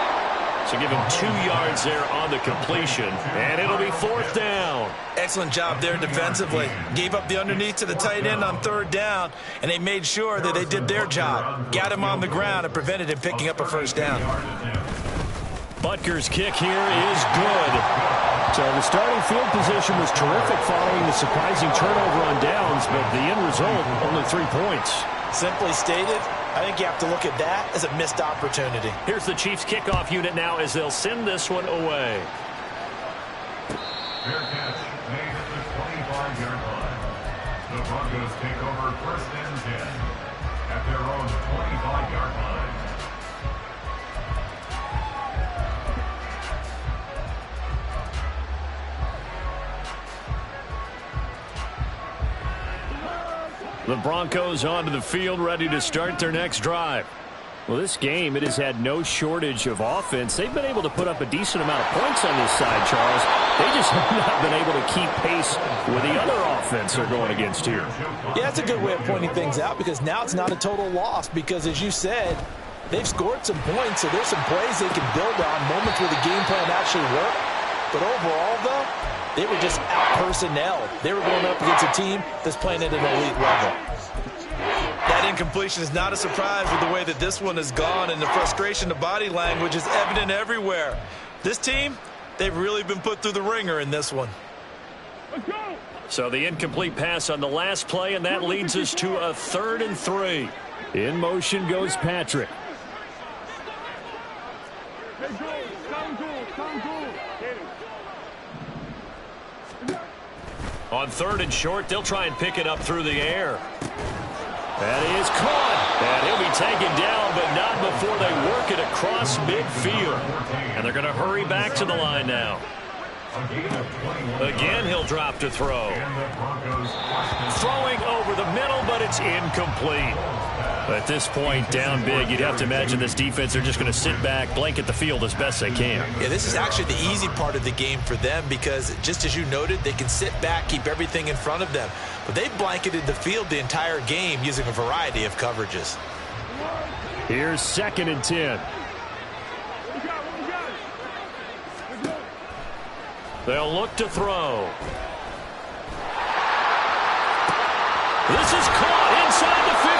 So give him 2 yards there on the completion, and it'll be 4th down. Excellent job there defensively. Gave up the underneath to the tight end on 3rd down, and they made sure that they did their job. Got him on the ground and prevented him picking up a 1st down. Butker's kick here is good. So the starting field position was terrific following the surprising turnover on downs, but the end result, only 3 points. Simply stated, I think you have to look at that as a missed opportunity. Here's the Chiefs kickoff unit now as they'll send this one away. Fair catch made at the 25-yard line. The Broncos take over 1st and 10 at their own 25-yard line. The Broncos onto the field, ready to start their next drive. Well, this game, it has had no shortage of offense. They've been able to put up a decent amount of points on this side, Charles. They just have not been able to keep pace with the other offense they're going against here. Yeah, that's a good way of pointing things out because now it's not a total loss because, as you said, they've scored some points, so there's some plays they can build on, moments where the game plan actually worked. But overall, though, they were just out-personnel. They were going up against a team that's playing at an elite level. That incompletion is not a surprise with the way that this one has gone, and the frustration, the body language is evident everywhere. This team, they've really been put through the ringer in this one. So the incomplete pass on the last play, and that leads us to a 3rd and 3. In motion goes Patrick. On 3rd and short, they'll try and pick it up through the air. That is caught. And he'll be taken down, but not before they work it across midfield. And they're going to hurry back to the line now. Again, he'll drop to throw. Throwing over the middle, but it's incomplete. At this point, down big, you'd have to imagine this defense, they're just going to sit back, blanket the field as best they can. Yeah, this is actually the easy part of the game for them because, just as you noted, they can sit back, keep everything in front of them. But they've blanketed the field the entire game using a variety of coverages. Here's 2nd and 10. They'll look to throw. This is caught inside the 15.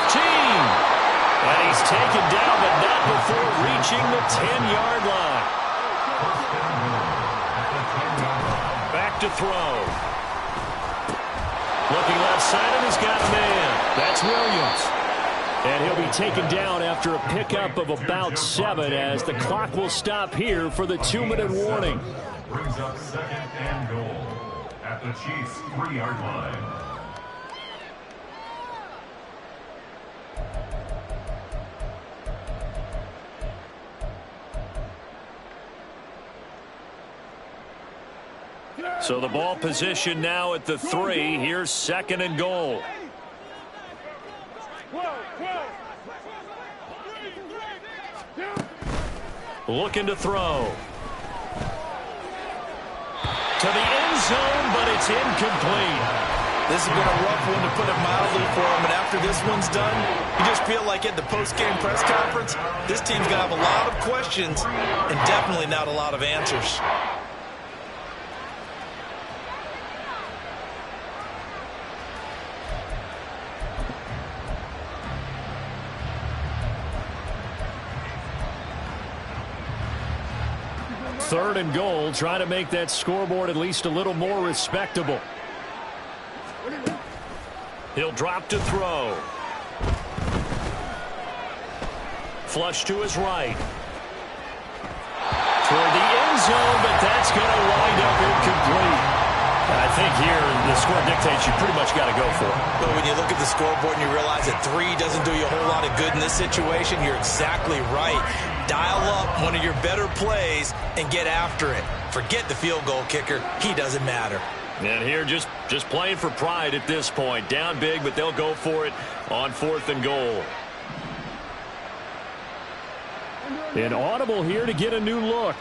And he's taken down, but not before reaching the 10-yard line. Back to throw. Looking left side, and he's got a man. That's Williams. And he'll be taken down after a pickup of about 7 as the clock will stop here for the 2-minute warning. Brings up 2nd and goal at the Chiefs' 3-yard line. So the ball position now at the 3. Here's 2nd and goal. Looking to throw. To the end zone, but it's incomplete. This has been a rough one, to put it mildly, for him. And after this one's done, you just feel like at the post-game press conference, this team's going to have a lot of questions and definitely not a lot of answers. Third and goal, trying to make that scoreboard at least a little more respectable. He'll drop to throw. Flush to his right. Toward the end zone, but that's going to wind up incomplete. I think here the score dictates you pretty much got to go for it. But when you look at the scoreboard and you realize that 3 doesn't do you a whole lot of good in this situation, you're exactly right. Dial up one of your better plays and get after it. Forget the field goal kicker. He doesn't matter. And here just playing for pride at this point. Down big, but they'll go for it on 4th and goal. An audible here to get a new look.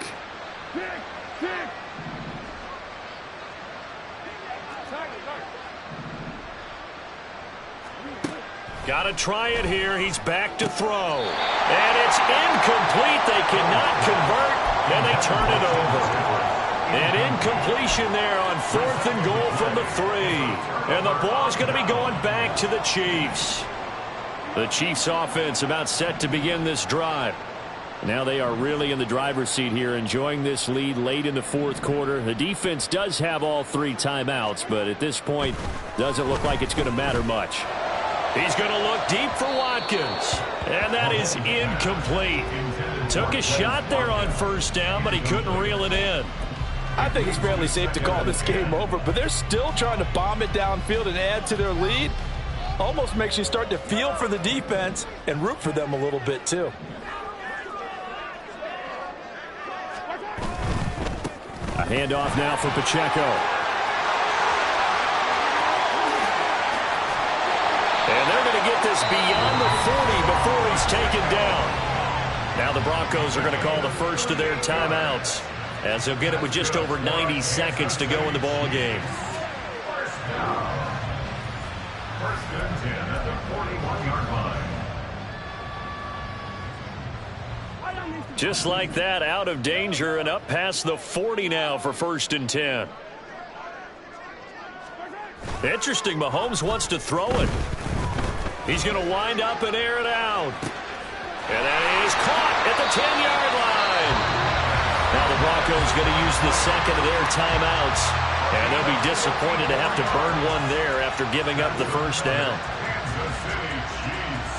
Got to try it here. He's back to throw. And it's incomplete. They cannot convert. and they turn it over. An incompletion there on 4th and goal from the 3. And the ball's going to be going back to the Chiefs. The Chiefs offense about set to begin this drive. Now they are really in the driver's seat here, enjoying this lead late in the 4th quarter. The defense does have all 3 timeouts, but at this point, doesn't look like it's going to matter much. He's going to look deep for Watkins, and that is incomplete. Took a shot there on 1st down, but he couldn't reel it in. I think it's fairly safe to call this game over, but they're still trying to bomb it downfield and add to their lead. Almost makes you start to feel for the defense and root for them a little bit, too. A handoff now for Pacheco. And they're going to get this beyond the 40 before he's taken down. Now the Broncos are going to call the first of their timeouts, as they'll get it with just over 90 seconds to go in the ball game. First and 10 at the 41-yard line. Just like that, out of danger and up past the 40 now for 1st and 10. Interesting, Mahomes wants to throw it. He's going to wind up and air it out. And that is caught at the 10-yard line. Now the Broncos going to use the second of their timeouts. And they'll be disappointed to have to burn one there after giving up the 1st down. Kansas City Chiefs.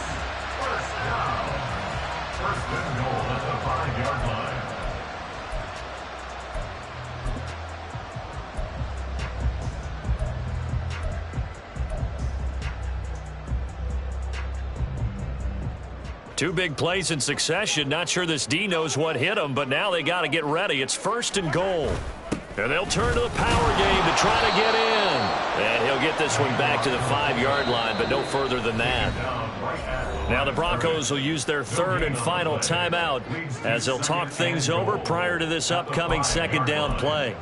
First down. First and goal at the 5-yard line. Two big plays in succession. Not sure this D knows what hit him, but now they got to get ready. It's 1st and goal. And they'll turn to the power game to try to get in. And he'll get this one back to the 5-yard line, but no further than that. Now the Broncos will use their 3rd and final timeout as they'll talk things over prior to this upcoming 2nd down play.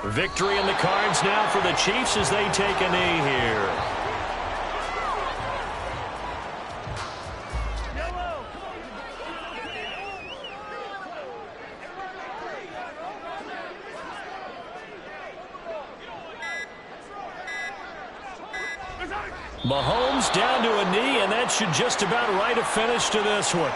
Victory in the cards now for the Chiefs as they take a knee here. Mahomes down to a knee, and that should just about write a finish to this one.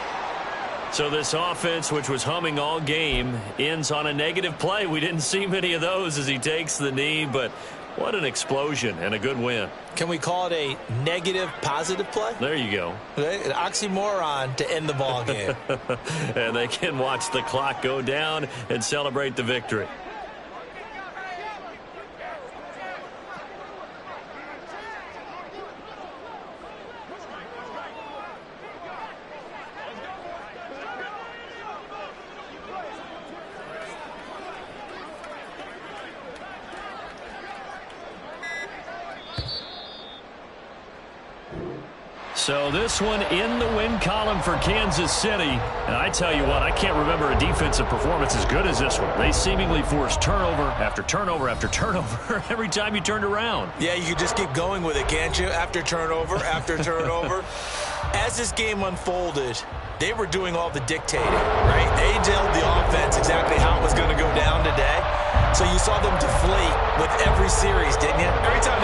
So this offense, which was humming all game, ends on a negative play. We didn't see many of those as he takes the knee, but what an explosion and a good win. Can we call it a negative positive play? There you go. An oxymoron to end the ball game. And they can watch the clock go down and celebrate the victory. So this one in the win column for Kansas City. And I tell you what, I can't remember a defensive performance as good as this one. They seemingly forced turnover after turnover after turnover every time you turned around. Yeah, you could just keep going with it, can't you? After turnover, after turnover. As this game unfolded, they were doing all the dictating, right? They told the offense exactly how it was going to go down today. So you saw them deflate with every series, didn't you? Every time